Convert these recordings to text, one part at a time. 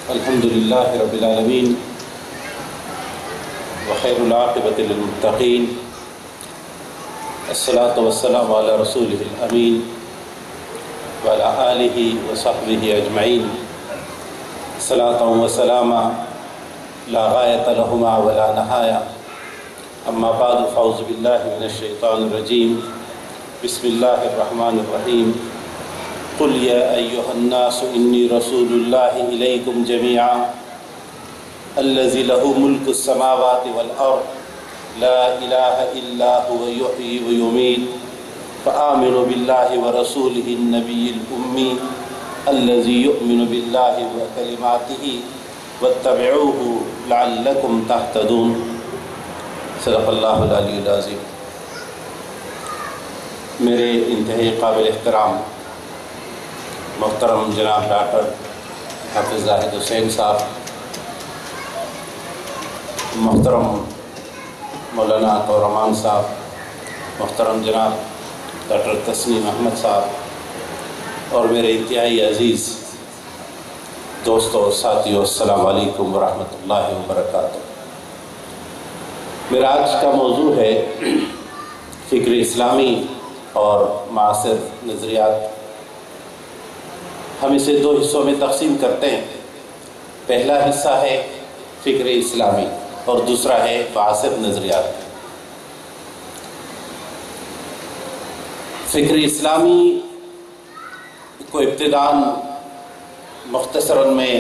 الحمد لله رب العالمين وخير العاقبة للمتقين الصلاة والسلام على رسوله الأمين وعلى آله وصحبه أجمعين صلاة وسلاما لا غاية لهما ولا نهاية أما بعد فأعوذ بالله من الشيطان الرجيم بسم الله الرحمن الرحيم قل يا أيها الناس إني رسول الله إليكم جميعا الذي له ملك السماوات والأرض لا إله إلا هو يحيي ويميت فآمنوا بالله ورسوله النبي الأمي الذي يؤمن بالله وكلماته واتبعوه لعلكم تهتدون صدق اللہ العلی العظیم۔ میرے انتہائی قابل احترام محترم جناب ڈاکٹر حافظ زاہد حسین صاحب، محترم مولانا عطاء الرحمان صاحب، محترم جناب ڈاکٹر تسنیم احمد صاحب، اور میرے انتہائی عزیز دوستوں اور ساتھیوں، السلام علیکم ورحمۃ اللہ وبرکاتہ۔ میرا آج کا موضوع ہے فکر اسلامی اور معاصر نظریات۔ ہم اسے دو حصوں میں تقسیم کرتے ہیں۔ پہلا حصہ ہے فکر اسلامی اور دوسرا ہے معاصر نظریات۔ فکر اسلامی کو ابتداءً مختصراً میں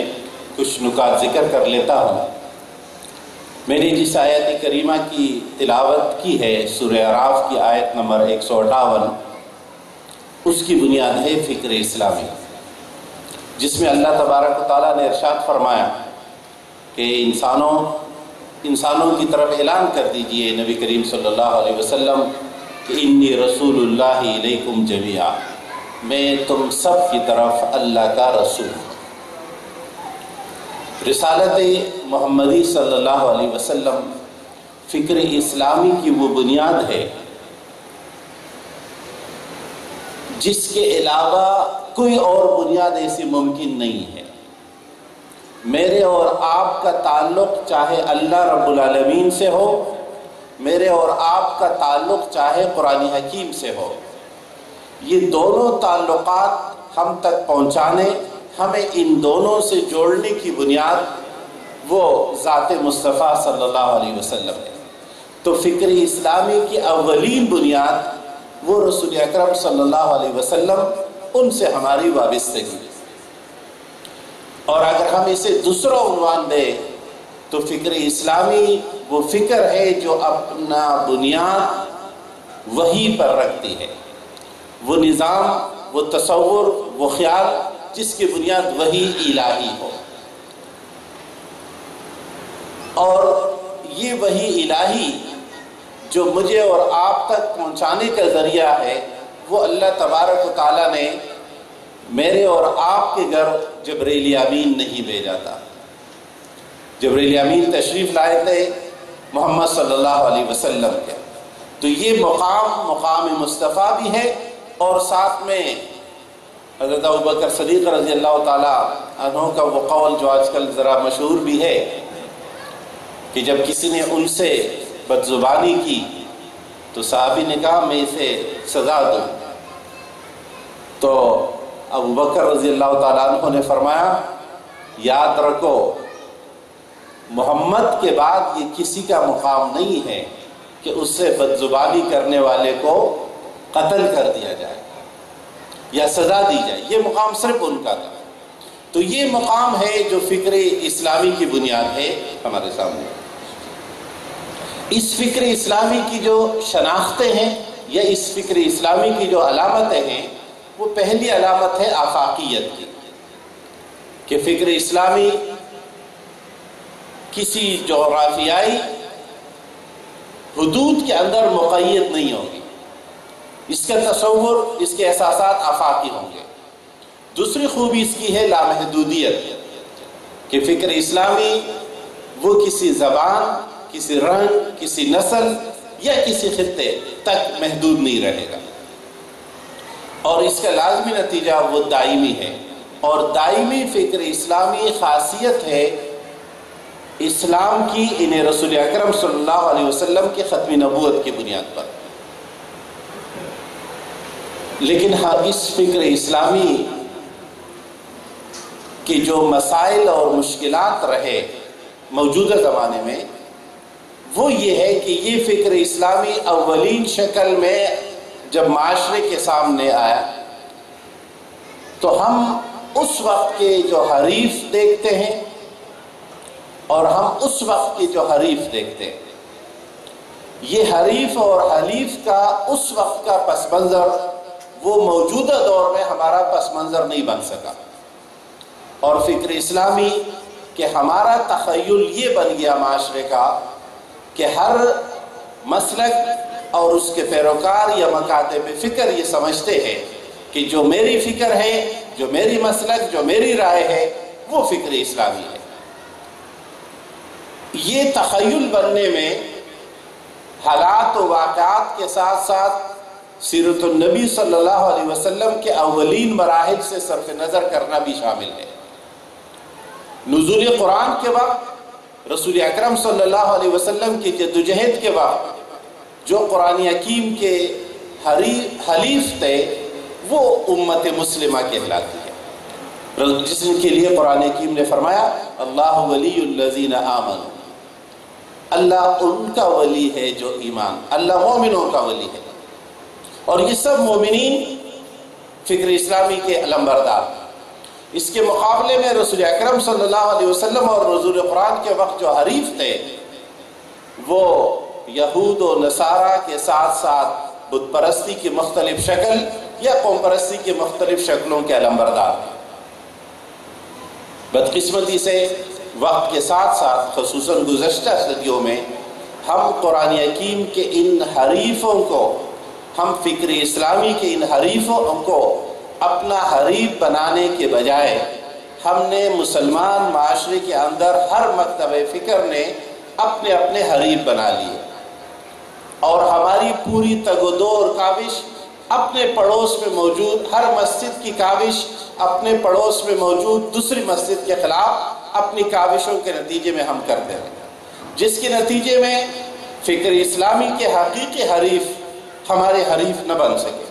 کچھ نکات ذکر کر لیتا ہوں۔ میں نے جس آیت کریمہ کی تلاوت کی ہے سورہ اعراف کی آیت نمبر 158، اس کی بنیاد ہے فکر اسلامی، جس میں اللہ تبارک و تعالیٰ نے ارشاد فرمایا کہ انسانوں کی طرف اعلان کر دیجئے نبی کریم صلی اللہ علیہ وسلم کہ انی رسول اللہ علیکم جمیعا، میں تم سب کی طرف اللہ کا رسول ہوں۔ رسالت محمدی صلی اللہ علیہ وسلم فکر اسلامی کی وہ بنیاد ہے جس کے علاوہ کوئی اور بنیاد ایسی ممکن نہیں ہے۔ میرے اور آپ کا تعلق چاہے اللہ رب العالمین سے ہو، میرے اور آپ کا تعلق چاہے قرآن حکیم سے ہو، یہ دونوں تعلقات ہم تک پہنچانے، ہمیں ان دونوں سے جوڑنے کی بنیاد وہ ذات مصطفیٰ صلی اللہ علیہ وسلم ہے۔ تو فکر اسلامی کی اولین بنیاد وہ رسول اکرم صلی اللہ علیہ وسلم، ان سے ہماری وابستگی۔ اور اگر ہم اسے دوسرا عنوان دیں تو فکر اسلامی وہ فکر ہے جو اپنا بنیاد وحی پر رکھتی ہے، وہ نظام، وہ تصور، وہ خیال جس کی بنیاد وحی الہی ہو۔ اور یہ وحی الہی جو مجھے اور آپ تک پہنچانے کا ذریعہ ہے، وہ اللہ تبارک و تعالیٰ نے میرے اور آپ کے گھر جبرائیل امین نہیں بھیجا تھا۔ جبرائیل امین تشریف لائے تھے محمد صلی اللہ علیہ وسلم کے۔ تو یہ مقام مصطفیٰ بھی ہے، اور ساتھ میں حضرت ابوبکر صدیق رضی اللہ تعالیٰ عنہ کا وہ قول جو آج کل ذرا مشہور بھی ہے کہ جب کسی نے ان سے بدزبانی کی تو صحابی نے کہا میں اسے سزا دوں، تو ابوبکر رضی اللہ تعالیٰ عنہ نے فرمایا یاد رکھو محمد کے بعد یہ کسی کا مقام نہیں ہے کہ اس سے بدزبانی کرنے والے کو قتل کر دیا جائے یا سزا دی جائے، یہ مقام صرف ان کا تھا۔ تو یہ مقام ہے جو فکر اسلامی کی بنیاد ہے ہمارے سامنے۔ اس فکر اسلامی کی جو شناختیں ہیں یا اس فکر اسلامی کی جو علامتیں ہیں، وہ پہلی علامت ہے آفاقیت کی، کہ فکر اسلامی کسی جغرافیائی حدود کے اندر مقید نہیں ہوگی، اس کا تصور، اس کے احساسات آفاقی ہوں گے۔ دوسری خوبی اس کی ہے لامحدودیت، کہ فکر اسلامی وہ کسی زبان، کسی رنگ، کسی نسل یا کسی خطے تک محدود نہیں رہے گا، اور اس کا لازمی نتیجہ وہ دائمی ہے اور دائمی فکر اسلامی خاصیت ہے اسلام کی انہیں رسول اکرم صلی اللہ علیہ وسلم کی ختم نبوت کی بنیاد پر. لیکن اس فکر اسلامی کی جو مسائل اور مشکلات رہے موجودہ زمانے میں وہ یہ ہے کہ یہ فکر اسلامی اولین شکل میں جب معاشرے کے سامنے آیا تو ہم اس وقت کے جو حریف دیکھتے ہیں اور ہم اس وقت کے جو حریف دیکھتے ہیں. یہ حریف اور حلیف کا اس وقت کا پس منظر وہ موجودہ دور میں ہمارا پس منظر نہیں بن سکا، اور فکر اسلامی کہ ہمارا تخیل یہ بن گیا معاشرے کا کہ ہر مسلک اور اس کے پیروکار یا مکاتب فکر یہ سمجھتے ہیں کہ جو میری فکر ہے، جو میری مسلک، جو میری رائے ہے وہ فکر اسلامی ہے. یہ تخیل بننے میں حالات و واقعات کے ساتھ ساتھ سیرت النبی صلی اللہ علیہ وسلم کے اولین مراحل سے صرف نظر کرنا بھی شامل ہے. نزول قرآن کے وقت رسول اکرم صلی اللہ علیہ وسلم کی جدوجہد کے وقت جو قرآن حکیم کے حلیف تھے وہ امت مسلمہ کہلاتی ہے، جس کے لیے قرآن حکیم نے فرمایا اللہ ولی الذین آمنوا، اللہ ان کا ولی ہے جو ایمان، اللہ مومنوں کا ولی ہے. اور یہ سب مومنین فکر اسلامی کے علمبردار. اس کے مقابلے میں رسول اکرم صلی اللہ علیہ وسلم اور نزول قرآن کے وقت جو حریف تھے وہ یہود و نصارہ کے ساتھ ساتھ بت پرستی کی مختلف شکل یا قوم پرستی کی مختلف شکلوں کے علمبردار. بدقسمتی سے وقت کے ساتھ ساتھ خصوصاً گزشتہ صدیوں میں ہم قرآن حکیم کے ان حریفوں کو، ہم فکر اسلامی کے ان حریفوں کو اپنا حریف بنانے کے بجائے ہم نے مسلمان معاشرے کے اندر ہر مکتب فکر نے اپنے اپنے حریف بنا لیے، اور ہماری پوری تگ و دو اور کاوش اپنے پڑوس میں موجود ہر مسجد کی کاوش اپنے پڑوس میں موجود دوسری مسجد کے خلاف اپنی کاوشوں کے نتیجے میں ہم کرتے ہیں، جس کے نتیجے میں فکر اسلامی کے حقیقی حریف ہمارے حریف نہ بن سکے،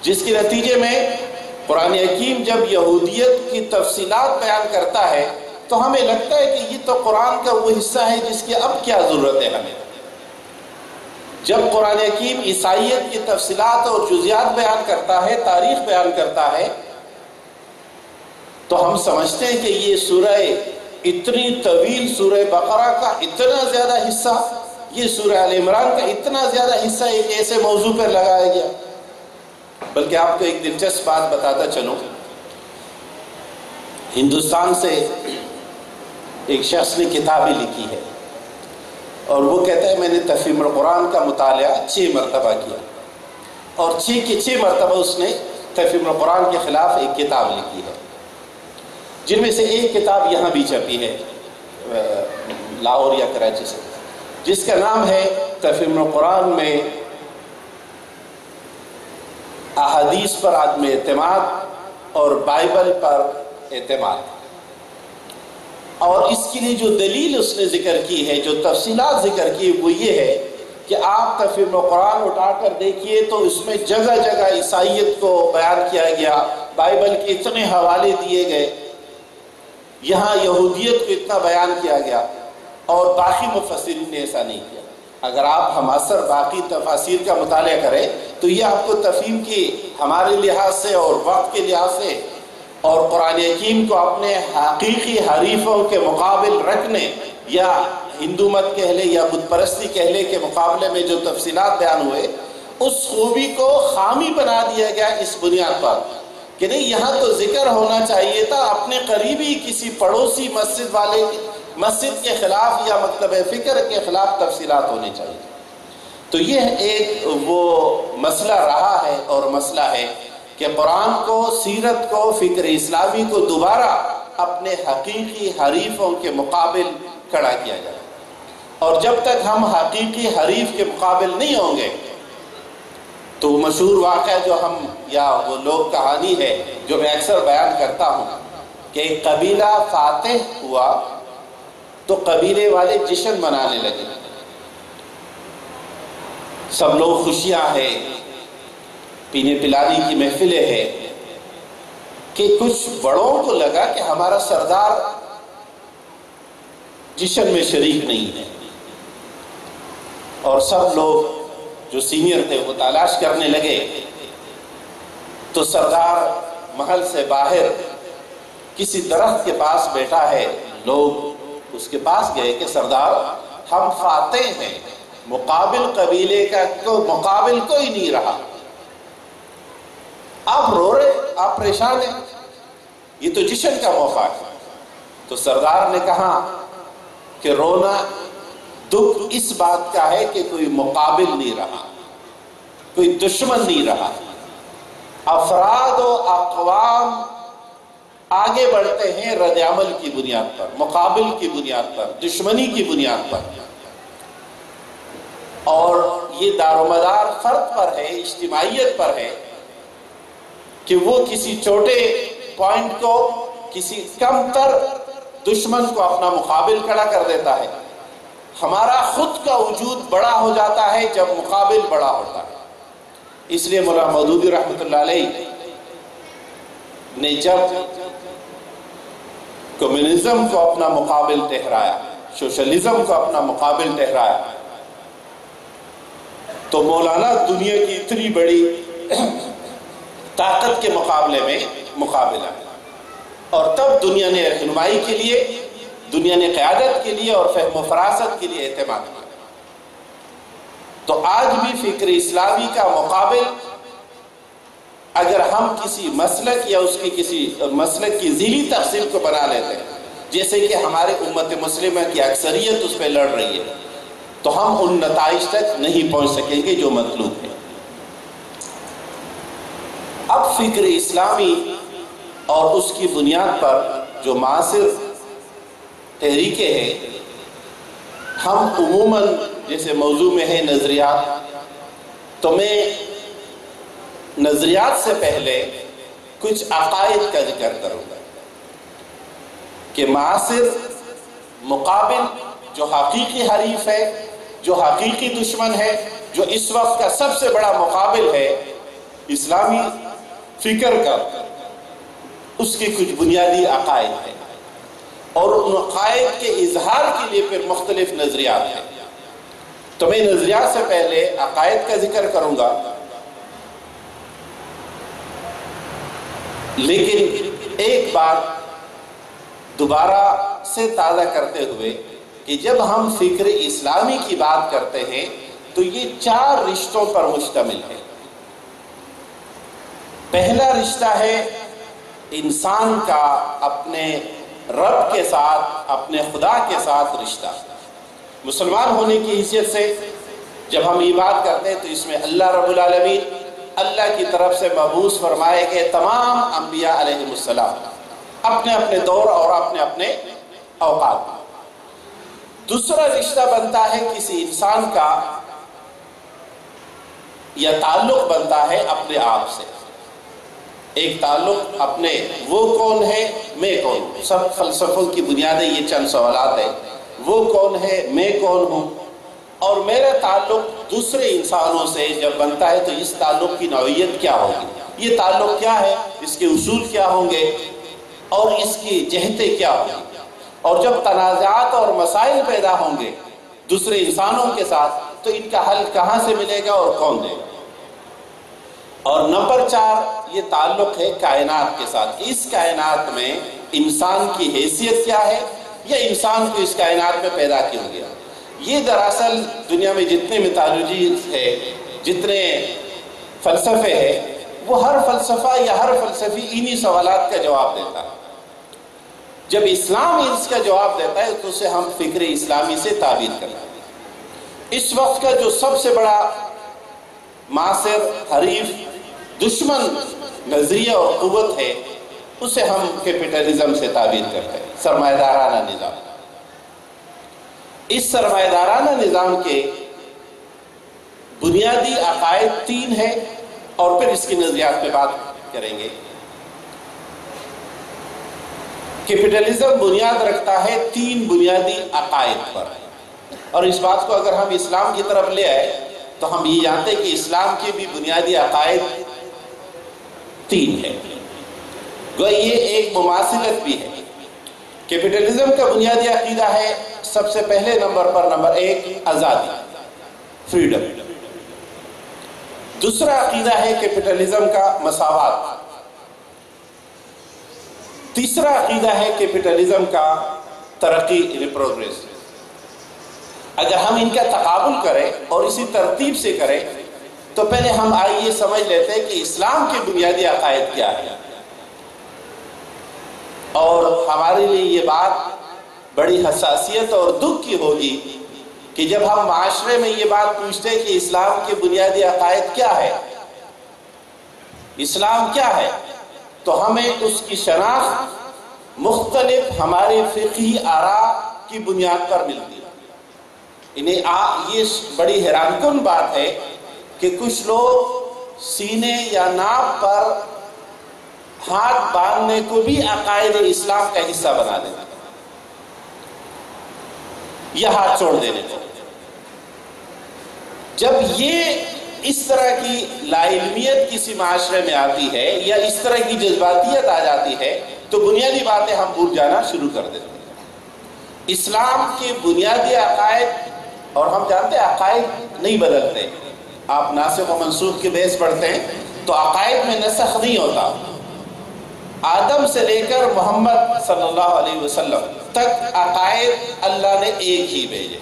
جس کے نتیجے میں قرآن حکیم جب یہودیت کی تفصیلات بیان کرتا ہے تو ہمیں لگتا ہے کہ یہ تو قرآن کا وہ حصہ ہے جس کی اب کیا ضرورت ہے ہمیں. جب قرآن حکیم عیسائیت کی تفصیلات اور جزیات بیان کرتا ہے، تاریخ بیان کرتا ہے، تو ہم سمجھتے ہیں کہ یہ سورہ اتنی طویل سورہ بقرہ کا اتنا زیادہ حصہ، یہ سورہ آل عمران کا اتنا زیادہ حصہ ایک ایسے موضوع پر لگایا گیا. بلکہ آپ کو ایک دلچسپ بات بتاتا چلوں، ہندوستان سے ایک شخص نے کتابیں لکھی ہے اور وہ کہتا ہے میں نے تفہیم القرآن کا مطالعہ 6 مرتبہ کیا، اور 6 کے 6 مرتبہ اس نے تفہیم القرآن کے خلاف ایک کتاب لکھی ہے، جن میں سے ایک کتاب یہاں بھی چھپی ہے لاہور یا کراچی سے، جس کا نام ہے تفہیم القرآن میں احادیث پر عدم اعتماد اور بائبل پر اعتماد. اور اس کے لیے جو دلیل اس نے ذکر کی ہے، جو تفصیلات ذکر کی وہ یہ ہے کہ آپ تفہیم القرآن اٹھا کر دیکھیے تو اس میں جگہ جگہ عیسائیت کو بیان کیا گیا، بائبل کے اتنے حوالے دیے گئے، یہاں یہودیت کو اتنا بیان کیا گیا، اور باقی مفسرین نے ایسا نہیں کیا. اگر آپ ہماثر باقی تفاسیر کا مطالعہ کریں تو یہ آپ کو تفہیم کی ہمارے لحاظ سے اور وقت کے لحاظ سے اور قرآن حکیم کو اپنے حقیقی حریفوں کے مقابل رکھنے یا ہندو مت کہہ لے یا بت پرستی کہہ لے کے مقابلے میں جو تفصیلات بیان ہوئے، اس خوبی کو خامی بنا دیا گیا اس بنیاد پر کہ نہیں یہاں تو ذکر ہونا چاہیے تھا اپنے قریبی کسی پڑوسی مسجد والے مسجد کے خلاف یا مکتب فکر کے خلاف تفصیلات ہونی چاہیے. تو یہ ایک وہ مسئلہ رہا ہے اور مسئلہ ہے کہ قرآن کو، سیرت کو، فکر اسلامی کو دوبارہ اپنے حقیقی حریفوں کے مقابل کھڑا کیا جائے. اور جب تک ہم حقیقی حریف کے مقابل نہیں ہوں گے تو مشہور واقعہ جو ہم یا وہ لوگ کہانی ہے جو میں اکثر بیان کرتا ہوں کہ ایک قبیلہ فاتح ہوا تو قبیلے والے جشن منانے لگے، سب لوگ خوشیاں ہیں، پینے پلانے کی محفلیں ہیں، کہ کچھ بڑوں کو لگا کہ ہمارا سردار جشن میں شریک نہیں ہے، اور سب لوگ جو سینئر تھے وہ تلاش کرنے لگے، تو سردار محل سے باہر کسی درخت کے پاس بیٹھا ہے، لوگ اس کے پاس گئے کہ سردار ہم فاتح ہیں، مقابل قبیلے کا مقابل کوئی نہیں رہا، آپ رو رہے، آپ پریشان ہیں، یہ تو جشن کا موقع ہے۔ تو سردار نے کہا کہ رونا دکھ اس بات کا ہے کہ کوئی مقابل نہیں رہا، کوئی دشمن نہیں رہا، افراد و اقوام آگے بڑھتے ہیں رد عمل کی بنیاد پر، مقابل کی بنیاد پر، دشمنی کی بنیاد پر، اور یہ دار و مدار فرد پر ہے، اجتماعیت پر ہے کہ وہ کسی چھوٹے پوائنٹ کو، کسی کم تر دشمن کو اپنا مقابل کھڑا کر دیتا ہے۔ ہمارا خود کا وجود بڑا ہو جاتا ہے جب مقابل بڑا ہوتا ہے۔ اس لیے مولانا مودودی رحمۃ اللہ علیہ نے جب کمیونزم کو اپنا مقابل ٹھہرایا، سوشلزم کو اپنا مقابل ٹھہرایا، تو مولانا دنیا کی اتنی بڑی طاقت کے مقابلے میں مقابلہ، اور تب دنیا نے رہنمائی کے لیے، دنیا نے قیادت کے لیے اور فہم و فراست کے لیے اعتماد کیا۔ تو آج بھی فکر اسلامی کا مقابل اگر ہم کسی مسلک یا اس کی کسی مسلک کی ذیلی تقسیم کو بنا لیتے ہیں، جیسے کہ ہمارے امت مسلمہ کی اکثریت اس پہ لڑ رہی ہے، تو ہم ان نتائج تک نہیں پہنچ سکیں گے جو مطلوب ہے۔ اب فکر اسلامی اور اس کی بنیاد پر جو معاصر تحریکیں ہیں، ہم عموماً جیسے موضوع میں ہے نظریات، تو میں نظریات سے پہلے کچھ عقائد کا ذکر کروں گا کہ معاصر مقابل جو حقیقی حریف ہے، جو حقیقی دشمن ہے، جو اس وقت کا سب سے بڑا مقابل ہے اسلامی فکر کا، اس کے کچھ بنیادی عقائد ہیں، اور ان عقائد کے اظہار کے لیے پھر مختلف نظریات ہیں۔ تو میں نظریات سے پہلے عقائد کا ذکر کروں گا، لیکن ایک بات دوبارہ سے تازہ کرتے ہوئے کہ جب ہم فکر اسلامی کی بات کرتے ہیں تو یہ 4 رشتوں پر مشتمل ہے۔ پہلا رشتہ ہے انسان کا اپنے رب کے ساتھ، اپنے خدا کے ساتھ رشتہ۔ مسلمان ہونے کی حیثیت سے جب ہم یہ بات کرتے ہیں تو اس میں اللہ رب العالمین، اللہ کی طرف سے مبعوث فرمائے گئے تمام انبیاء علیہ السلام اپنے اپنے دور اور اپنے اپنے اوقات۔ دوسرا رشتہ بنتا ہے کسی انسان کا، یا تعلق بنتا ہے اپنے آپ سے، ایک تعلق اپنے، وہ کون ہے، میں کون ہوں۔ سب فلسفوں کی بنیادیں یہ چند سوالات ہیں، وہ کون ہے، میں کون ہوں، اور میرا تعلق دوسرے انسانوں سے جب بنتا ہے تو اس تعلق کی نوعیت کیا ہوگی، یہ تعلق کیا ہے، اس کے اصول کیا ہوں گے، اور اس کی جہتیں کیا ہوں گی، اور جب تنازعات اور مسائل پیدا ہوں گے دوسرے انسانوں کے ساتھ تو ان کا حل کہاں سے ملے گا اور کون دے گا۔ اور نمبر 4 یہ تعلق ہے کائنات کے ساتھ، اس کائنات میں انسان کی حیثیت کیا ہے، یا انسان کو اس کائنات میں پیدا کیوں گیا۔ یہ دراصل دنیا میں جتنے میتھالوجیز ہے، جتنے فلسفے ہیں، وہ ہر فلسفہ یا ہر فلسفی انہی سوالات کا جواب دیتا ہے۔ جب اسلام اس کا جواب دیتا ہے تو اسے ہم فکر اسلامی سے تعبیر کرتے ہیں۔ اس وقت کا جو سب سے بڑا معاصر، حریف، دشمن نظریہ اور قوت ہے، اسے ہم کیپٹلزم سے تعبیر کرتے ہیں، سرمایہ دارانہ نظام۔ اس سرمایہ دارانہ نظام کے بنیادی عقائد 3 ہیں۔ اور پھر اس کی نظریات پہ بات کریں گے۔ کیپٹلزم بنیاد رکھتا ہے 3 بنیادی عقائد پر، اور اس بات کو اگر ہم اسلام کی طرف لے آئے تو ہم یہ جانتے ہیں کہ اسلام کے بھی بنیادی عقائد 3 ہیں، گویا یہ ایک مماثلت بھی ہے۔ کیپٹلزم کا بنیادی عقیدہ ہے سب سے پہلے نمبر پر نمبر 1 آزادی، فریڈم۔ دوسرا عقیدہ ہے کیپٹلزم کا مساوات۔ تیسرا عقیدہ ہے کیپٹلزم کا ترقی، پروگریس۔ اگر ہم ان کا تقابل کریں اور اسی ترتیب سے کریں تو پہلے ہم آئیے سمجھ لیتے ہیں کہ اسلام کے بنیادی عقائد کیا ہے۔ اور ہمارے لیے یہ بات بڑی حساسیت اور دکھ کی ہوگی کہ جب ہم معاشرے میں یہ بات پوچھتے ہیں کہ اسلام کے بنیادی عقائد کیا ہے، اسلام کیا ہے، تو ہمیں اس کی شناخت مختلف ہمارے فقہی آراء کی بنیاد پر ملتی ہے۔ یہ بڑی حیران کن بات ہے کہ کچھ لوگ سینے یا ناپ پر ہاتھ باندھنے کو بھی عقائد اسلام کا حصہ بنا دیتے ہیں، یا ہاتھ چھوڑ دینے کو۔ جب یہ اس طرح کی لا علمیت کسی معاشرے میں آتی ہے یا اس طرح کی جذباتیت آ جاتی ہے تو بنیادی باتیں ہم بھول جانا شروع کر دیتے ہیں۔ اسلام کے بنیادی عقائد، اور ہم جانتے ہیں عقائد نہیں بدلتے، آپ ناسخ و منسوخ کے بحث پڑھتے ہیں تو عقائد میں نسخ نہیں ہوتا۔ آدم سے لے کر محمد صلی اللہ علیہ وسلم تک عقائد اللہ نے ایک ہی بھیجے،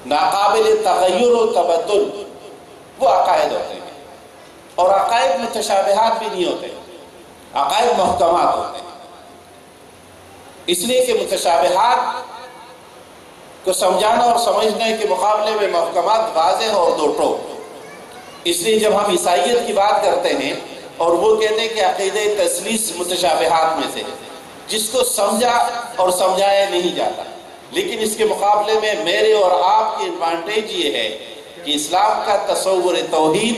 ناقابل تغیر و تبدل وہ عقائد ہوتے ہیں، اور عقائد میں تشابہات بھی نہیں ہوتے، عقائد محکمات ہوتے ہیں۔ اس لیے کہ متشابہات کو سمجھانا اور سمجھنے کے مقابلے میں محکمات واضح اور دو ٹوک۔ اس لیے جب ہم عیسائیت کی بات کرتے ہیں اور وہ کہتے ہیں کہ عقیدہ تثلیث متشابہات میں سے جس کو سمجھا اور سمجھایا نہیں جاتا، لیکن اس کے مقابلے میں میرے اور آپ کی ایڈوانٹیج یہ ہے کہ اسلام کا تصور توحید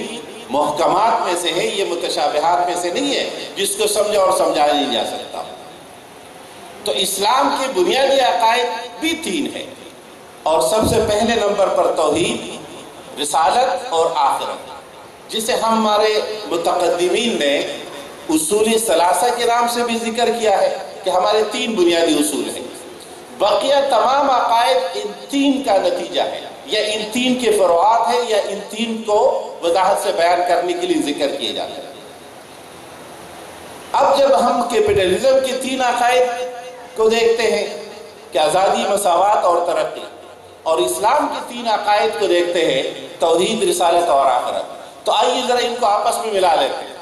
محکمات میں سے ہے، یہ متشابہات میں سے نہیں ہے جس کو سمجھا اور سمجھایا نہیں جا سکتا۔ تو اسلام کے بنیادی عقائد بھی 3 ہیں، اور سب سے پہلے نمبر پر توحید، رسالت اور آخرت، جسے ہمارے متقدمین نے اصول ثلاثہ کے نام سے بھی ذکر کیا ہے کہ ہمارے 3 بنیادی اصول ہیں۔ بقیہ تمام عقائد ان 3 کا نتیجہ ہے، یا ان 3 کے فروعات ہیں، یا ان 3 کو وضاحت سے بیان کرنے کے لیے ذکر کیے جاتے ہیں۔ اب جب ہم کیپٹلزم کے 3 عقائد کو دیکھتے ہیں کہ آزادی، مساوات اور ترقی، اور اسلام کے 3 عقائد کو دیکھتے ہیں توحید، رسالت اور آخرت، تو آئیے ذرا ان کو آپس میں ملا لیتے ہیں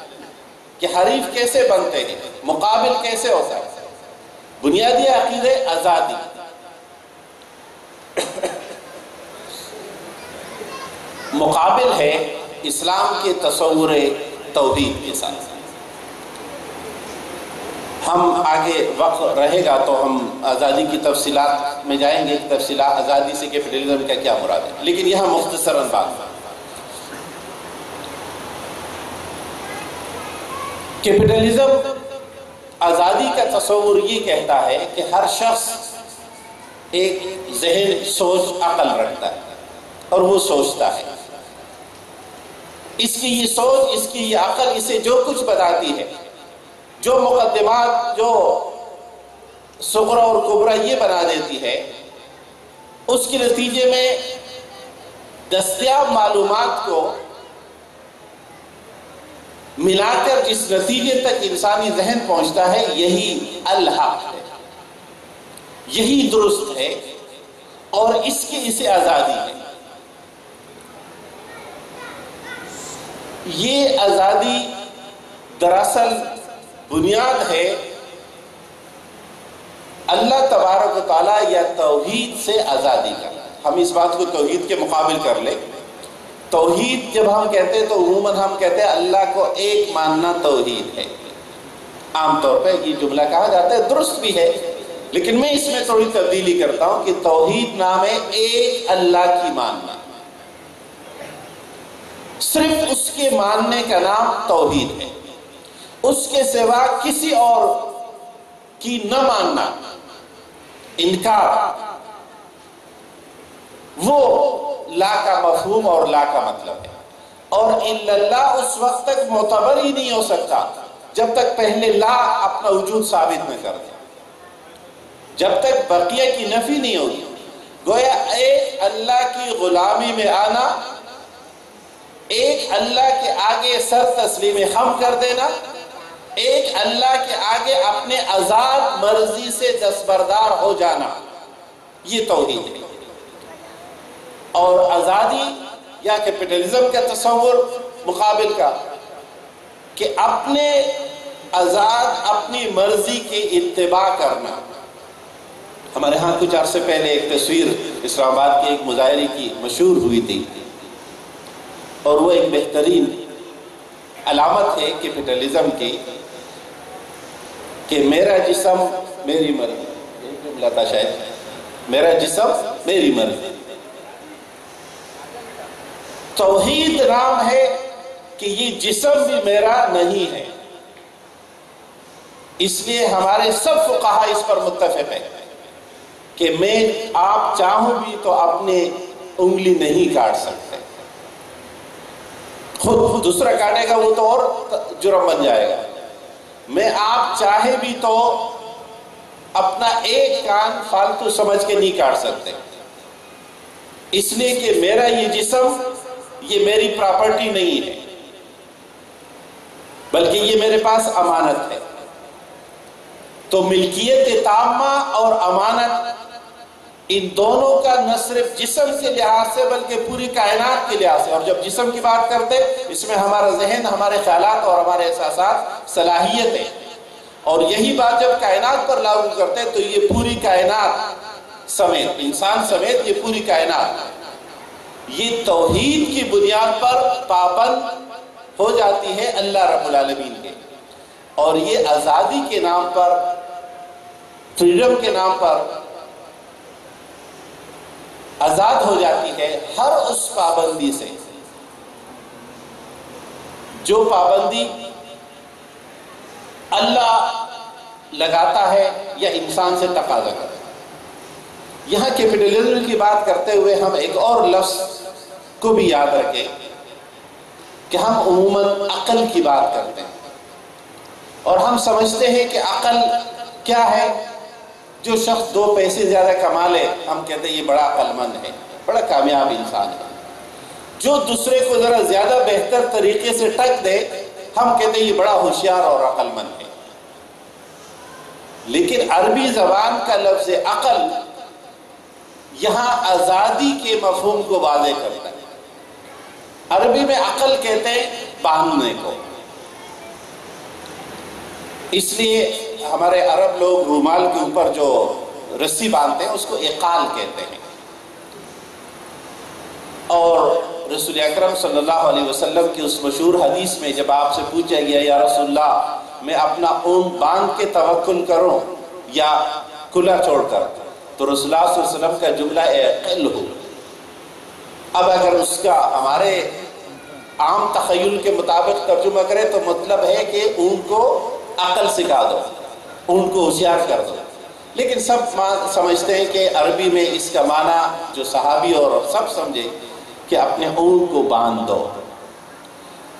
کہ حریف کیسے بنتے ہیں، مقابل کیسے ہوتا ہے۔ بنیادی عقیدے آزادی، مقابل ہے اسلام کے تصور توحید کے ساتھ۔ ہم آگے وقت رہے گا تو ہم آزادی کی تفصیلات میں جائیں گے، تفصیلات آزادی سے کیپٹلزم کا کیا مراد ہے، لیکن یہاں مختصراً بات۔ کیپٹلزم آزادی کا تصور یہ کہتا ہے کہ ہر شخص ایک ذہن، سوچ، عقل رکھتا ہے اور وہ سوچتا ہے۔ اس کی یہ سوچ، اس کی یہ عقل اسے جو کچھ بتاتی ہے، جو مقدمات، جو صغرا اور کبرا یہ بنا دیتی ہے، اس کے نتیجے میں دستیاب معلومات کو ملا کر جس نتیجے تک انسانی ذہن پہنچتا ہے یہی الحق ہے، یہی درست ہے، اور اسے آزادی ہے۔ یہ آزادی دراصل بنیاد ہے اللہ تبارک و تعالیٰ یا توحید سے آزادی کا۔ ہم اس بات کو توحید کے مقابل کر لیں۔ توحید جب ہم کہتے ہیں تو عموماً ہم کہتے ہیں اللہ کو ایک ماننا توحید ہے۔ عام طور پہ یہ جملہ کہا جاتا ہے، درست بھی ہے، لیکن میں اس میں تھوڑی تبدیلی کرتا ہوں کہ توحید نام ہے ایک اللہ کی ماننا۔ صرف اس کے ماننے کا نام توحید ہے، اس کے سوا کسی اور کی نہ ماننا، انکار، وہ لا کا مفہوم اور لا کا مطلب ہے۔ اور الا اللہ اس وقت تک معتبر ہی نہیں ہو سکتا جب تک پہلے لا اپنا وجود ثابت نہ کر دے، جب تک بقیہ کی نفی نہیں ہوگی۔ گویا ایک اللہ کی غلامی میں آنا، ایک اللہ کے آگے سر تسلیم خم کر دینا، ایک اللہ کے آگے اپنے آزاد مرضی سے دستبردار ہو جانا، یہ توحید ہے۔ اور آزادی یا کیپٹلزم کا تصور مقابل کا کہ اپنے آزاد اپنی مرضی کی اتباع کرنا۔ ہمارے ہاں کچھ عرصے پہلے ایک تصویر اسلام آباد کے ایک مظاہرے کی مشہور ہوئی تھی، اور وہ ایک بہترین علامت ہے کیپٹلزم کی کہ میرا جسم میری مرضی، ایک جملہ تھا شاید، میرا جسم میری مرضی۔ توحید نام ہے کہ یہ جسم بھی میرا نہیں ہے، اس لیے ہمارے سب فقہاء اس پر متفق ہیں کہ میں آپ چاہوں بھی تو اپنے انگلی نہیں کاٹ سکتے، خود دوسرا کاٹے گا وہ تو اور جرم بن جائے گا۔ میں آپ چاہے بھی تو اپنا ایک کان فالتو سمجھ کے نہیں کاٹ سکتے، اس لیے کہ میرا یہ جسم یہ میری پراپرٹی نہیں ہے، بلکہ یہ میرے پاس امانت ہے۔ تو ملکیت تامہ اور امانت، ان دونوں کا نہ صرف جسم کے لحاظ سے بلکہ پوری کائنات کے لحاظ سے، اور جب جسم کی بات کرتے اس میں ہمارا ذہن، ہمارے خیالات اور ہمارے احساسات صلاحیت ہے، اور یہی بات جب کائنات پر لاگو کرتے تو یہ پوری کائنات سمیت، انسان سمیت یہ پوری کائنات یہ توحید کی بنیاد پر پابند ہو جاتی ہے اللہ رب العالمین کے، اور یہ آزادی کے نام پر، فریڈم کے نام پر آزاد ہو جاتی ہے ہر اس پابندی سے جو پابندی اللہ لگاتا ہے یا انسان سے تقاضا کرتا ہے۔ یہاں کیپٹلزم کی بات کرتے ہوئے ہم ایک اور لفظ کو بھی یاد رکھیں کہ ہم عموماً عقل کی بات کرتے ہیں، اور ہم سمجھتے ہیں کہ عقل کیا ہے؟ جو شخص 2 پیسے زیادہ کما لے ہم کہتے ہیں یہ بڑا عقل مند ہے، بڑا کامیاب انسان ہے۔ جو دوسرے کو ذرا زیادہ بہتر طریقے سے ٹک دے ہم کہتے ہیں یہ بڑا ہوشیار اور عقل مند ہے۔ لیکن عربی زبان کا لفظ عقل یہاں آزادی کے مفہوم کو واضح کرتا ہے۔ عربی میں عقل کہتے ہیں باندھنے کو، اس لیے ہمارے عرب لوگ رومال کے اوپر جو رسی باندھتے ہیں اس کو اقال کہتے ہیں۔ اور رسول اکرم صلی اللہ علیہ وسلم کی اس مشہور حدیث میں جب آپ سے پوچھا گیا یا رسول اللہ میں اپنا اونٹ باندھ کے توکل کروں یا کھلا چھوڑ کر، تو رسول اللہ صلی اللہ علیہ وسلم کا جملہ اقل ہو۔ اب اگر اس کا ہمارے عام تخیل کے مطابق ترجمہ کرے تو مطلب ہے کہ اونٹ کو عقل سکھا دو، اونٹ کو ہوشیار کر دو، لیکن سب سمجھتے ہیں کہ عربی میں اس کا معنی جو صحابی اور سب سمجھے کہ اپنے اونٹ کو باندھ دو۔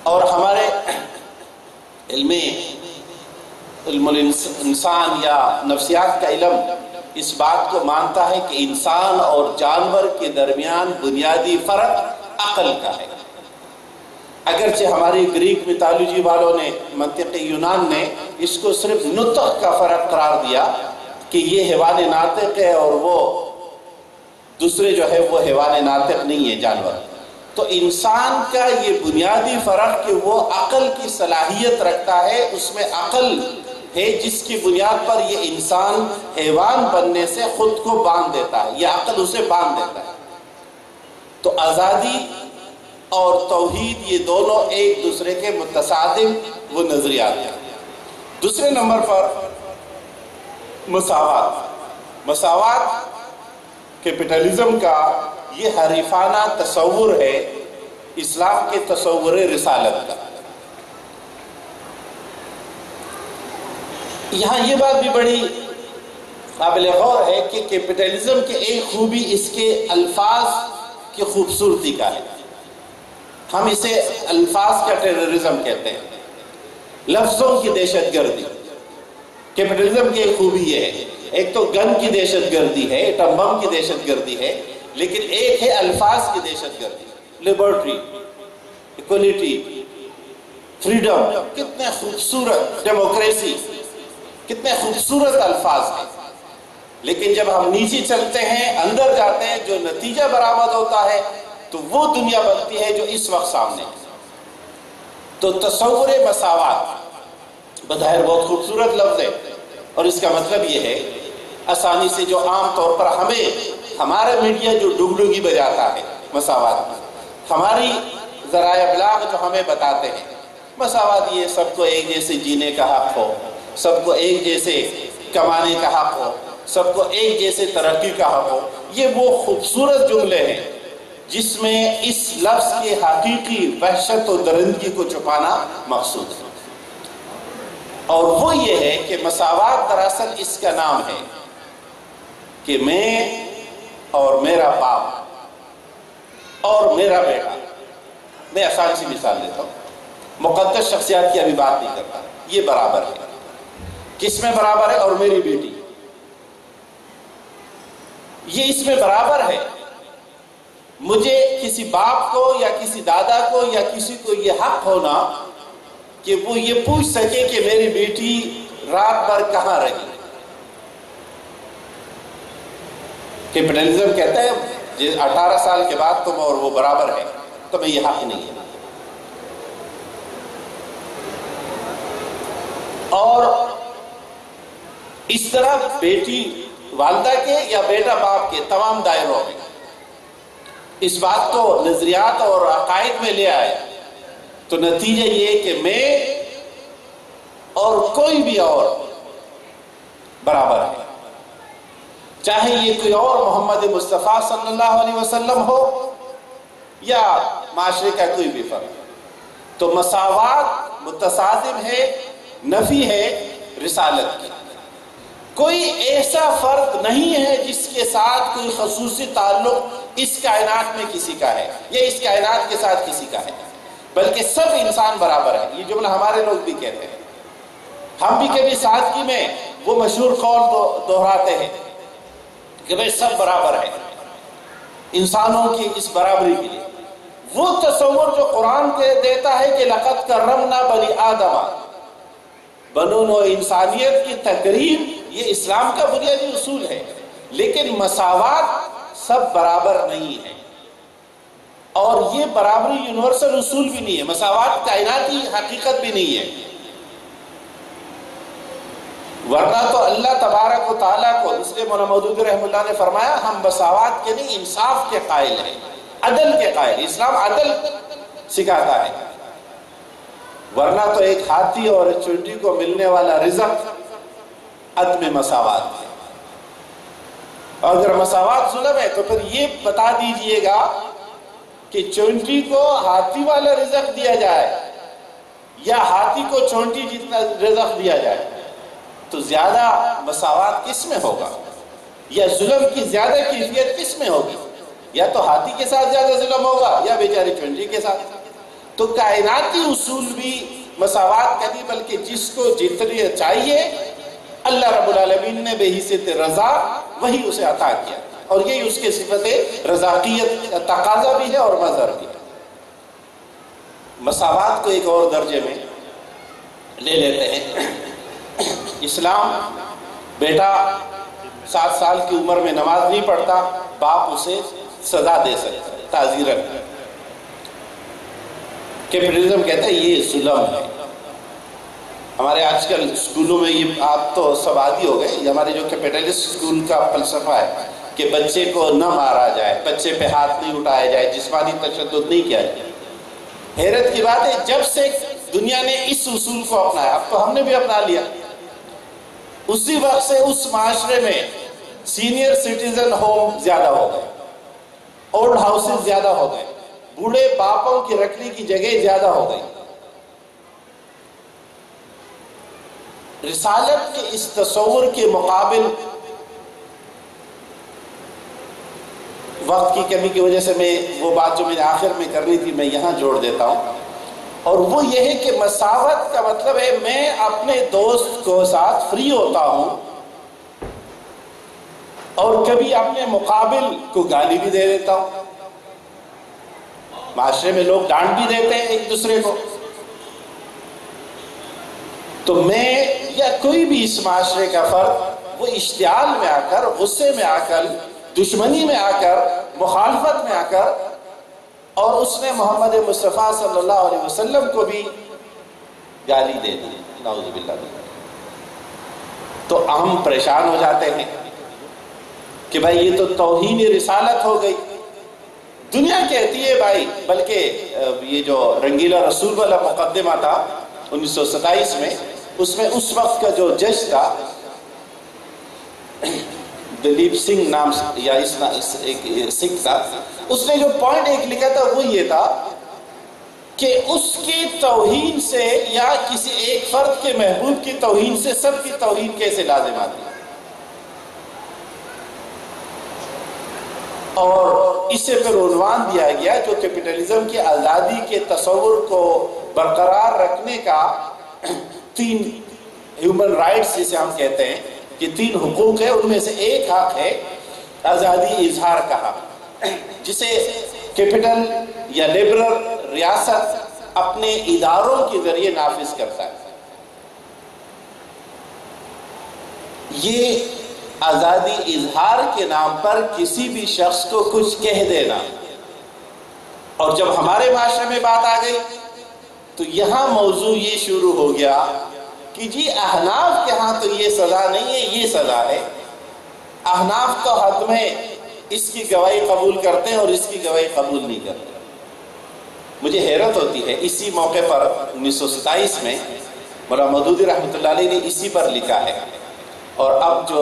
اور ہمارے علم الانسان یا نفسیات کا علم اس بات کو مانتا ہے کہ انسان اور جانور کے درمیان بنیادی فرق عقل کا ہے۔ اگرچہ ہماری گریک میتھالوجی والوں نے، منطق یونان نے اس کو صرف نطق کا فرق قرار دیا کہ یہ حیوان ناطق ہے اور وہ دوسرے جو ہے وہ حیوان ناطق نہیں ہے، جانور۔ تو انسان کا یہ بنیادی فرق کہ وہ عقل کی صلاحیت رکھتا ہے، اس میں عقل ہے جس کی بنیاد پر یہ انسان حیوان بننے سے خود کو باندھ دیتا ہے، یہ عقل اسے باندھ دیتا ہے۔ تو آزادی اور توحید یہ دونوں ایک دوسرے کے متصادم وہ نظریات ہیں۔ دوسرے نمبر پر مساوات کیپٹلزم کا یہ حریفانہ تصور ہے اسلام کے تصور رسالت کا۔ یہاں یہ بات بھی بڑی قابل غور ہے کہ کیپٹلزم کے ایک خوبی اس کے الفاظ کی خوبصورتی کا ہے۔ ہم اسے الفاظ کا ٹیررزم کہتے ہیں، لفظوں کی دہشت گردی۔ کیپٹلزم کی ایک خوبی یہ ہے، ایک تو گن کی دہشت گردی ہے، ایٹم بم کی دہشت گردی ہے، لیکن ایک ہے الفاظ کی دہشت گردی۔ لبرٹی، ایکولیٹی، فریڈم، کتنے خوبصورت، ڈیموکریسی، کتنے خوبصورت الفاظ ہیں، لیکن جب ہم نیچے چلتے ہیں، اندر جاتے ہیں، جو نتیجہ برآمد ہوتا ہے تو وہ دنیا بنتی ہے جو اس وقت سامنے ہے۔ تو تصور مساوات بظاہر بہت خوبصورت لفظ ہے، اور اس کا مطلب یہ ہے آسانی سے جو عام طور پر ہمارا میڈیا جو ڈگڈگی بجاتا ہے مساوات میں، ہماری ذرائع ابلاغ جو ہمیں بتاتے ہیں مساوات، یہ سب کو ایک جیسے جینے کا حق ہو، سب کو ایک جیسے کمانے کا حق ہو، سب کو ایک جیسے ترقی کا حق ہو، یہ وہ خوبصورت جملے ہیں جس میں اس لفظ کے حقیقی وحشت و درندگی کو چھپانا مقصود ہے۔ اور وہ یہ ہے کہ مساوات دراصل اس کا نام ہے کہ میں اور میرا باپ اور میرا بیٹا، میں آسان سی مثال دیتا ہوں، مقدس شخصیات کی ابھی بات نہیں کرتا، یہ برابر ہے۔ کس میں برابر ہے؟ اور میری بیٹی، یہ اس میں برابر ہے۔ مجھے کسی باپ کو یا کسی دادا کو یا کسی کو یہ حق ہونا کہ وہ یہ پوچھ سکے کہ میری بیٹی رات بھر کہاں رہی۔ کیپٹلزم کہتا ہے 18 سال کے بعد تم اور وہ برابر ہے، تمہیں یہ حق نہیں ہے۔ اور اس طرح بیٹی والدہ کے یا بیٹا باپ کے تمام دائروں میں اس بات کو نظریات اور عقائد میں لے آئے تو نتیجہ یہ کہ میں اور کوئی بھی اور برابر ہے، چاہے یہ کوئی اور محمد مصطفیٰ صلی اللہ علیہ وسلم ہو یا معاشرے کا کوئی بھی فرد۔ تو مساوات متصادم ہے، نفی ہے رسالت کی۔ کوئی ایسا فرد نہیں ہے جس کے ساتھ کوئی خصوصی تعلق اس کائنات میں کسی کا ہے یا اس کائنات کے ساتھ کسی کا ہے، بلکہ سب انسان برابر ہے۔ یہ جملہ ہمارے لوگ بھی کہتے ہیں، ہم بھی کبھی سادگی میں وہ مشہور قول دہراتے ہیں کہ بھئی سب برابر ہے، انسانوں کی اس برابری کے لیے۔ وہ تصور جو قرآن کے دیتا ہے کہ لقد کرمنا بنی آدم، بنو نوع انسانیت کی تکریم، یہ اسلام کا بنیادی اصول ہے، لیکن مساوات سب برابر نہیں ہے، اور یہ برابری یونیورسل اصول بھی نہیں ہے، مساوات کائناتی حقیقت بھی نہیں ہے۔ ورنہ تو اللہ تبارک و تعالیٰ کو، اس لیے مولانا مودودی رحمہ اللہ نے فرمایا ہم مساوات کے نہیں انصاف کے قائل ہیں، عدل کے قائل۔ اسلام عدل سکھاتا ہے، ورنہ تو ایک ہاتھی اور ایک چونٹی کو ملنے والا رزق عدم مساوات ہے۔ اور اگر مساوات ظلم ہے تو پھر یہ بتا دیجئے گا کہ چونٹی کو ہاتھی والا رزق دیا جائے یا ہاتھی کو چونٹی جتنا رزق دیا جائے، تو زیادہ مساوات کس میں ہوگا، یا ظلم کی زیادہ کیفیت کس میں ہوگی؟ یا تو ہاتھی کے ساتھ زیادہ ظلم ہوگا یا بیچاری چونٹی کے ساتھ۔ تو کائناتی اصول بھی مساوات کا نہیں، بلکہ جس کو جتنی چاہیے اللہ رب العالمین نے بے حیثیت رضا وہی اسے عطا کیا، اور یہی اس کے صفت رضاقیت کا تقاضا بھی ہے اور مظہر بھی ہے۔ مساوات کو ایک اور درجے میں لے لیتے ہیں۔ اسلام بیٹا 7 سال کی عمر میں نماز نہیں پڑھتا، باپ اسے سزا دے سکتا ہے تعزیرن۔ کیپٹلزم کہتا ہے یہ ظلم ہے۔ ہمارے آج کل اسکولوں میں یہ آپ تو سب عادی ہو گئے، یہ ہمارے جو کیپٹلسٹ اسکول کا فلسفہ ہے کہ بچے کو نہ مارا جائے، بچے پہ ہاتھ نہیں اٹھایا جائے، جسمانی تشدد نہیں کیا جائے۔ حیرت کی بات ہے جب سے دنیا نے اس اصول کو اپنایا، اب تو ہم نے بھی اپنا لیا، اسی وقت سے اس معاشرے میں سینئر سٹیزن ہوم زیادہ ہو گئے، اولڈ ہاؤسز زیادہ ہو گئے، بوڑھے باپوں کی رکھنے کی جگہ زیادہ ہو گئی۔ رسالت کے اس تصور کے مقابل وقت کی کمی کی وجہ سے میں وہ بات جو میں نے آخر میں کرنی تھی میں یہاں جوڑ دیتا ہوں، اور وہ یہ ہے کہ مساوات کا مطلب ہے میں اپنے دوست کو ساتھ فری ہوتا ہوں اور کبھی اپنے مقابل کو گالی بھی دے دیتا ہوں۔ معاشرے میں لوگ ڈانٹ بھی دیتے ہیں ایک دوسرے کو، تو میں یا کوئی بھی اس معاشرے کا فرد وہ اشتعال میں آ کر، غصے میں آ کر، دشمنی میں آ کر، مخالفت میں آ کر، اور اس نے محمد مصطفیٰ صلی اللہ علیہ وسلم کو بھی گالی دے دی، نعوذ باللہ، تو ہم پریشان ہو جاتے ہیں کہ بھائی یہ تو توہین رسالت ہو گئی۔ دنیا کہتی ہے بھائی، بلکہ یہ جو رنگیلا رسول والا مقدمہ تھا 1927 میں، اس میں اس وقت کا جو جج تھا دلیپ سنگھ نام یا ایک سکھ تھا، اس نے جو پوائنٹ ایک لکھا تھا وہ یہ تھا کہ اس کی توہین سے یا کسی ایک فرد کے محبوب کی توہین سے سب کی توہین کیسے لازم آتی ہے، اور اسے پھر عنوان دیا گیا جو کیپٹلزم کی آزادی کے تصور کو برقرار رکھنے کا تین ہیومن رائٹس جسے ہم کہتے ہیں کہ تین حقوق ہے، ان میں سے ایک حق ہے آزادی اظہار کا حق، جسے کیپٹل یا لبرل ریاست اپنے اداروں کے ذریعے نافذ کرتا ہے۔ یہ آزادی اظہار کے نام پر کسی بھی شخص کو کچھ کہہ دینا، اور جب ہمارے معاشرے میں بات آ گئی تو یہاں موضوع یہ شروع ہو گیا کہ جی احناف کے ہاں تو یہ سزا نہیں ہے، یہ سزا ہے۔ احناف تو حد میں اس کی گواہی قبول کرتے ہیں اور اس کی گواہی قبول نہیں کرتے۔ مجھے حیرت ہوتی ہے، اسی موقع پر 1927 میں مولانا مودودی رحمۃ اللہ علیہ نے اسی پر لکھا ہے، اور اب جو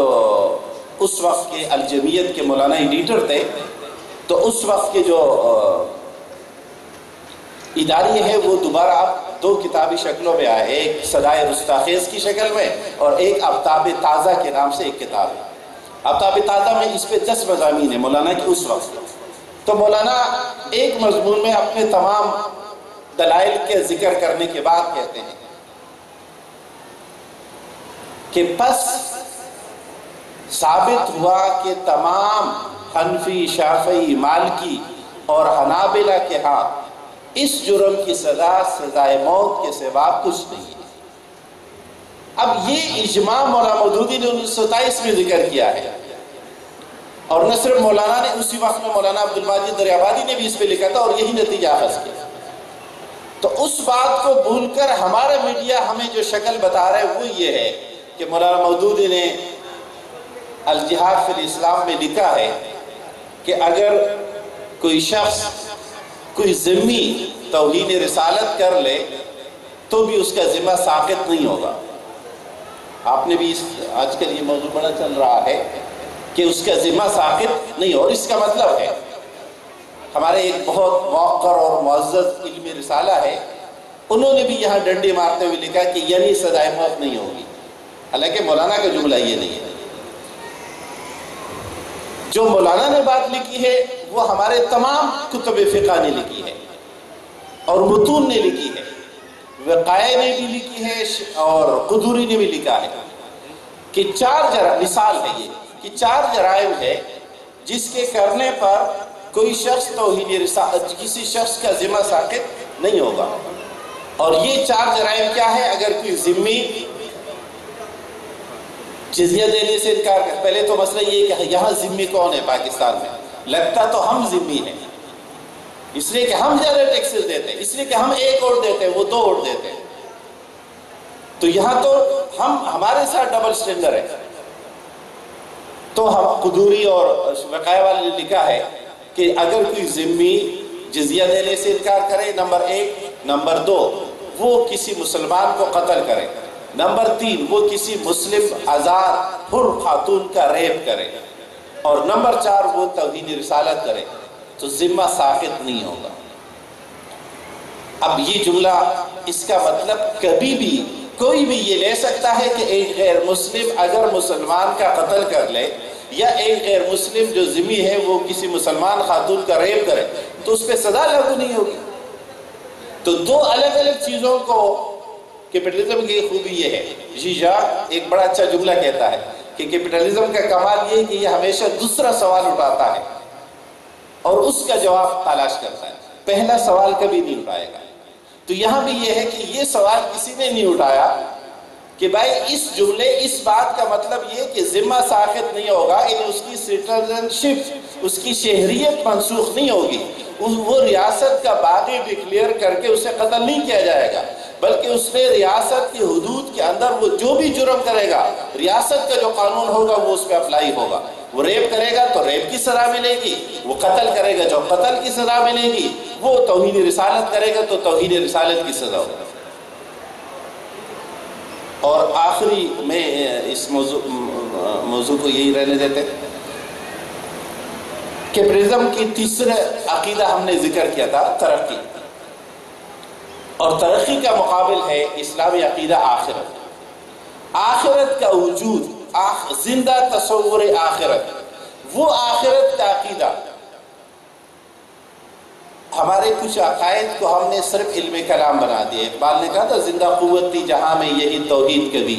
اس وقت کے الجمیت کے مولانا ایڈیٹر تھے، تو اس وقت کے جو اداری ہے وہ دوبارہ اب دو کتابی شکلوں میں آئے، ایک صدائے رستاخیز کی شکل میں اور ایک آفتاب تازہ کے نام سے ایک کتاب ہے۔ آفتاب تازہ میں اس پہ 10 مضامین ہیں مولانا کی اس وقت، تو مولانا ایک مضمون میں اپنے تمام دلائل کے ذکر کرنے کے بعد کہتے ہیں کہ پس ثابت ہوا کہ تمام حنفی، شافعی، مالکی اور حنابلہ کے ہاں اس جرم کی سزا سزائے موت کے سوا کچھ نہیں ہے۔ اب یہ اجماع مولانا مودودی نے 1927 میں ذکر کیا ہے، اور نہ صرف مولانا نے، اسی وقت میں مولانا عبدالمجید دریابادی نے بھی اس پہ لکھا تھا اور یہی نتیجہ اخذ کیا۔ تو اس بات کو بھول کر ہمارا میڈیا ہمیں جو شکل بتا رہا ہے وہ یہ ہے کہ مولانا مودودی نے الجہاد فی الاسلام میں لکھا ہے کہ اگر کوئی شخص، کوئی ذمی توہین رسالت کر لے تو بھی اس کا ذمہ ساقط نہیں ہوگا۔ آپ نے بھی آج کل یہ موضوع بڑا چل رہا ہے کہ اس کا ذمہ ساقط نہیں ہو، اور اس کا مطلب ہے ہمارے ایک بہت موقر اور معزز علمی رسالہ ہے، انہوں نے بھی یہاں ڈنڈی مارتے ہوئے لکھا کہ یعنی سزائے موت نہیں ہوگی، حالانکہ مولانا کا جملہ یہ نہیں ہے۔ جو مولانا نے بات لکھی ہے وہ ہمارے تمام کتب فقہ نے لکھی ہے اور متون نے لکھی ہے، وقائع نے بھی لکھی ہے اور قدوری نے بھی لکھا ہے کہ مثال ہے یہ کہ 4 جرائم ہے جس کے کرنے پر کوئی شخص توہین رسالت، کسی شخص کا ذمہ ساقط نہیں ہوگا، اور یہ 4 جرائم کیا ہے؟ اگر کوئی ذمی جزیہ دینے سے انکار کر، پہلے تو مسئلہ یہ کہ یہاں ذمی کون ہے پاکستان میں؟ لگتا تو ہم ذمی ہیں، اس لیے کہ ہم زیادہ ٹیکسز دیتے ہیں، اس لیے کہ ہم 1 ووٹ دیتے ہیں، وہ 2 ووٹ دیتے ہیں، تو یہاں تو ہمارے ساتھ ڈبل سٹینڈر ہے۔ تو ہم قدوری اور وقائع والے نے لکھا ہے کہ اگر کوئی ذمی جزیہ دینے سے انکار کرے، نمبر 1، نمبر 2 وہ کسی مسلمان کو قتل کرے، نمبر 3 وہ کسی مسلم آزاد حر خاتون کا ریپ کرے، اور نمبر 4 وہ توہین رسالت کرے، تو ذمہ ساقط نہیں ہوگا۔ اب یہ جملہ، اس کا مطلب کبھی بھی کوئی بھی یہ لے سکتا ہے کہ ایک غیر مسلم اگر مسلمان کا قتل کر لے، یا ایک غیر مسلم جو ذمہ ہے وہ کسی مسلمان خاتون کا ریپ کرے تو اس پہ سزا لاگو نہیں ہوگی۔ تو دو الگ الگ چیزوں کو، کیپٹلزم کی خوبی یہ ہے، جی جاک ایک بڑا اچھا جملہ کہتا ہے کہ کیپٹلزم کا کمال یہ ہے کہ یہ ہمیشہ دوسرا سوال اٹھاتا ہے اور اس کا جواب تلاش کرتا ہے، پہلا سوال کبھی نہیں اٹھائے گا۔ تو یہاں بھی یہ ہے کہ یہ سوال کسی نے نہیں اٹھایا کہ بھائی اس جملے، اس بات کا مطلب یہ کہ ذمہ ساخت نہیں ہوگا، یعنی اس کی سٹیزنشپ، اس کی شہریت منسوخ نہیں ہوگی، وہ ریاست کا باغی ڈکلیئر کر کے اسے قتل نہیں کیا جائے گا، بلکہ اس نے ریاست کی حدود کے اندر وہ جو بھی جرم کرے گا، ریاست کا جو قانون ہوگا وہ اس پہ اپلائی ہوگا۔ وہ ریپ کرے گا تو ریپ کی سزا ملے گی، وہ قتل کرے گا جو قتل کی سزا ملے گی، وہ توہین رسالت کرے گا تو توہین رسالت کی سزا ہوگی۔ اور آخری میں اس موضوع کو یہی رہنے دیتے، کیپٹلزم کی تیسرا عقیدہ ہم نے ذکر کیا تھا ترقی، اور ترقی کا مقابل ہے اسلامی عقیدہ آخرت۔ آخرت کا وجود، زندہ تصور آخرت، وہ آخرت کا عقیدہ۔ ہمارے کچھ عقائد کو ہم نے صرف علم کلام بنا دیا۔ اقبال نے کہا تھا زندہ قوت تھی جہاں میں یہی توحید کبھی،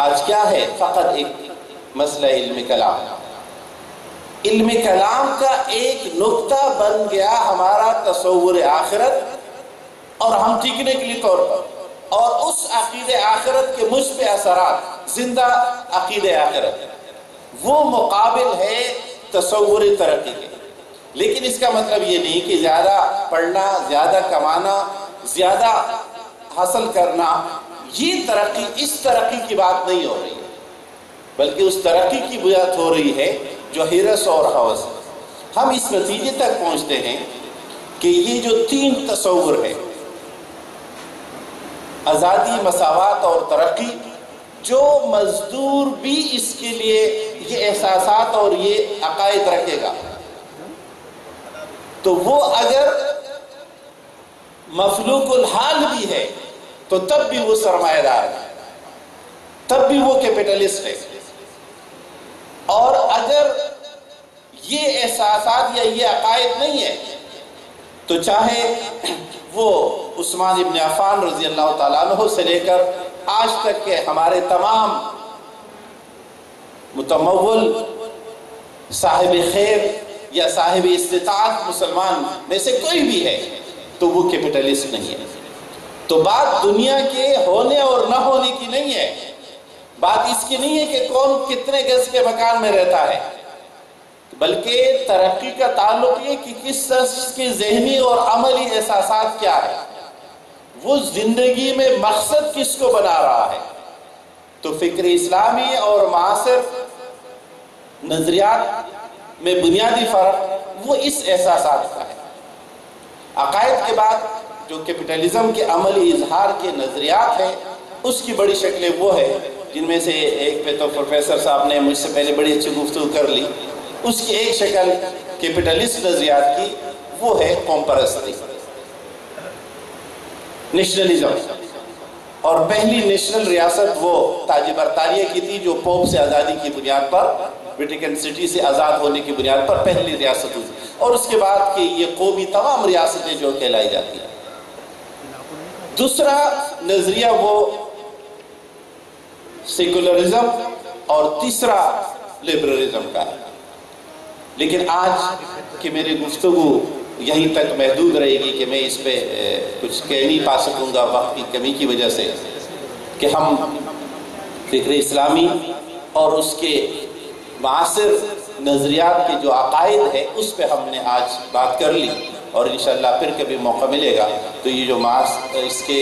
آج کیا ہے فقط ایک مسئلہ علم کلام۔ علم کلام کا ایک نقطہ بن گیا ہمارا تصور آخرت اور ہم ٹیکنیکلی طور پر، اور اس عقید آخرت کے مثبت اثرات، زندہ عقید آخرت، وہ مقابل ہے تصور ترقی کے۔ لیکن اس کا مطلب یہ نہیں کہ زیادہ پڑھنا، زیادہ کمانا، زیادہ حاصل کرنا، یہ ترقی، اس ترقی کی بات نہیں ہو رہی ہے، بلکہ اس ترقی کی بات ہو رہی ہے جو حرص اور ہوس ہے۔ ہم اس نتیجے تک پہنچتے ہیں کہ یہ جو تین تصور ہے، آزادی، مساوات اور ترقی، جو مزدور بھی اس کے لیے یہ احساسات اور یہ عقائد رکھے گا تو وہ اگر مفلوق الحال بھی ہے تو تب بھی وہ سرمایہ دار ہے، تب بھی وہ کیپٹلسٹ ہے۔ اور اگر یہ احساسات یا یہ عقائد نہیں ہے تو چاہے وہ عثمان ابن عفان رضی اللہ تعالیٰ عنہ سے لے کر آج تک کے ہمارے تمام متمول، صاحب خیر یا صاحب استطاعت مسلمان میں سے کوئی بھی ہے تو وہ کیپٹلسٹ نہیں ہے۔ تو بات دنیا کے ہونے اور نہ ہونے کی نہیں ہے، بات اس کی نہیں ہے کہ کون کتنے گز کے مکان میں رہتا ہے، بلکہ ترقی کا تعلق یہ کہ کس شخص کے ذہنی اور عملی احساسات کیا ہے، وہ زندگی میں مقصد کس کو بنا رہا ہے۔ تو فکر اسلامی اور معاصر نظریات میں بنیادی فرق وہ اس احساسات کا ہے۔ عقائد کے بعد جو کیپٹلزم کے عملی اظہار کے نظریات ہیں، اس کی بڑی شکلیں وہ ہے جن میں سے ایک پہ تو پروفیسر صاحب نے مجھ سے پہلے بڑی اچھی گفتگو کر لی۔ اس کی ایک شکل کیپٹلسٹ نظریات کی وہ ہے قوم پرستی، نیشنلزم۔ اور پہلی نیشنل ریاست وہ تاج برطانیہ کی تھی جو پوپ سے آزادی کی بنیاد پر، ویٹیکن سٹی سے آزاد ہونے کی بنیاد پر پہلی ریاست ہوئی، اور اس کے بعد کہ یہ قومی تمام ریاستیں جو کہلائی جاتی ہیں۔ دوسرا نظریہ وہ سیکولرزم اور تیسرا لبرلزم کا ہے۔ لیکن آج کی میری گفتگو یہیں تک محدود رہے گی کہ میں اس پہ کچھ کہہ نہیں پا سکوں گا وقت کی کمی کی وجہ سے، کہ ہم فکر اسلامی اور اس کے معاصر نظریات کے جو عقائد ہے اس پہ ہم نے آج بات کر لی، اور انشاءاللہ پھر کبھی موقع ملے گا تو یہ جو اس کے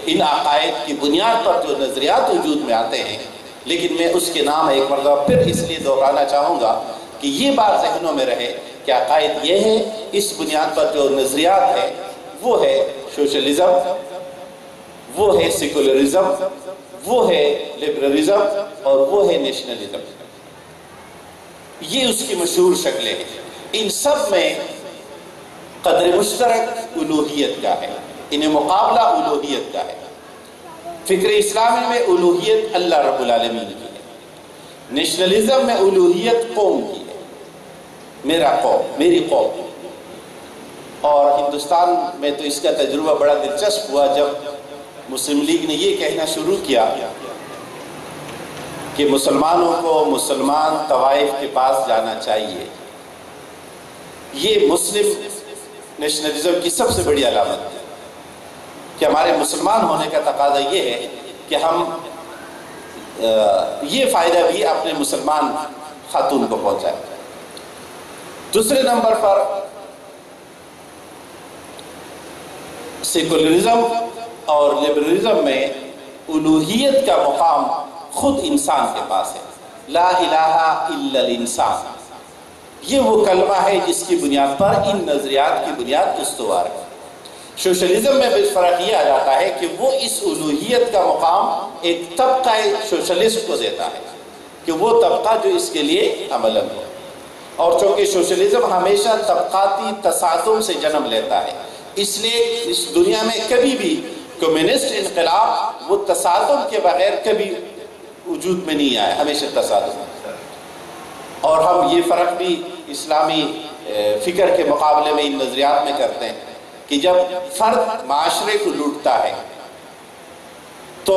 ان عقائد کی بنیاد پر جو نظریات وجود میں آتے ہیں، لیکن میں اس کے نام ایک مرتبہ پھر اس لیے دہرانا چاہوں گا کہ یہ بات ذہنوں میں رہے کہ عقائد یہ ہے، اس بنیاد پر جو نظریات ہیں وہ ہے سوشلزم، وہ ہے سیکولرزم، وہ ہے لبرلزم، اور وہ ہے نیشنلزم۔ یہ اس کی مشہور شکلیں ہیں۔ ان سب میں قدر مشترک الوہیت کا ہے، انہیں مقابلہ الوہیت کا ہے۔ فکر اسلامی میں الوہیت اللہ رب العالمین کی ہے، نیشنلزم میں الوہیت قوم کی ہے، میرا قوم، میری قوم۔ اور ہندوستان میں تو اس کا تجربہ بڑا دلچسپ ہوا جب مسلم لیگ نے یہ کہنا شروع کیا کہ مسلمانوں کو مسلمان طوائف کے پاس جانا چاہیے۔ یہ مسلم نیشنلزم کی سب سے بڑی علامت ہے کہ ہمارے مسلمان ہونے کا تقاضا یہ ہے کہ ہم یہ فائدہ بھی اپنے مسلمان خاتون کو پہنچائیں۔ دوسرے نمبر پر سیکولرزم اور لبرلزم میں الوہیت کا مقام خود انسان کے پاس ہے۔ لا الہ الا الانسان، یہ وہ کلمہ ہے جس کی بنیاد پر ان نظریات کی بنیاد استوار ہے۔ سوشلزم میں بھی فرق یہ آ جاتا ہے کہ وہ اس الوہیت کا مقام ایک طبقہ سوشلسٹ کو دیتا ہے کہ وہ طبقہ جو اس کے لیے عمل ہو، اور چونکہ سوشلزم ہمیشہ طبقاتی تصادم سے جنم لیتا ہے، اس لیے اس دنیا میں کبھی بھی کمیونسٹ انقلاب وہ تصادم کے بغیر کبھی وجود میں نہیں آیا، ہمیشہ تصادم۔ اور ہم یہ فرق بھی اسلامی فکر کے مقابلے میں ان نظریات میں کرتے ہیں کہ جب فرد معاشرے کو لوٹتا ہے تو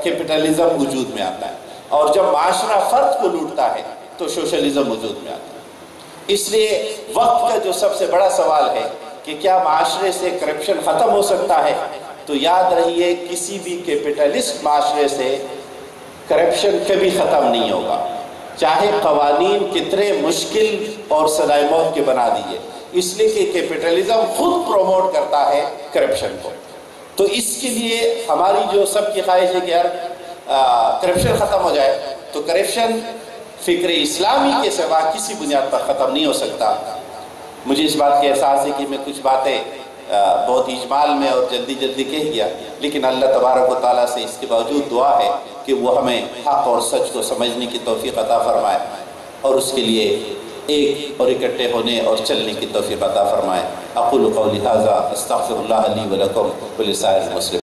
کیپٹلزم وجود میں آتا ہے، اور جب معاشرہ فرد کو لوٹتا ہے تو سوشلزم وجود میں آتا ہے۔ اس لیے وقت کا جو سب سے بڑا سوال ہے کہ کیا معاشرے سے کرپشن ختم ہو سکتا ہے، تو یاد رہیے کسی بھی کیپٹلسٹ معاشرے سے کرپشن کبھی ختم نہیں ہوگا، چاہے قوانین کتنے مشکل اور سزائے موت کے بنا دیے، اس لیے کہ کیپٹلزم خود پروموٹ کرتا ہے کرپشن کو۔ تو اس کے لیے ہماری جو سب کی خواہش ہے کہ یار کرپشن ختم ہو جائے، تو کرپشن فکر اسلامی کے سوا کسی بنیاد پر ختم نہیں ہو سکتا۔ مجھے اس بات کا احساس ہے کہ میں کچھ باتیں بہت اجمال میں اور جلدی کہہ گیا، لیکن اللہ تبارک و تعالیٰ سے اس کے باوجود دعا ہے کہ وہ ہمیں حق اور سچ کو سمجھنے کی توفیق عطا فرمائے، اور اس کے لیے ایک اور اکٹھے ہونے اور چلنے کی توفیق عطا فرمائے۔ اقول قولی ھذا استغفر اللہ لی ولکم ولسائر المسلمین۔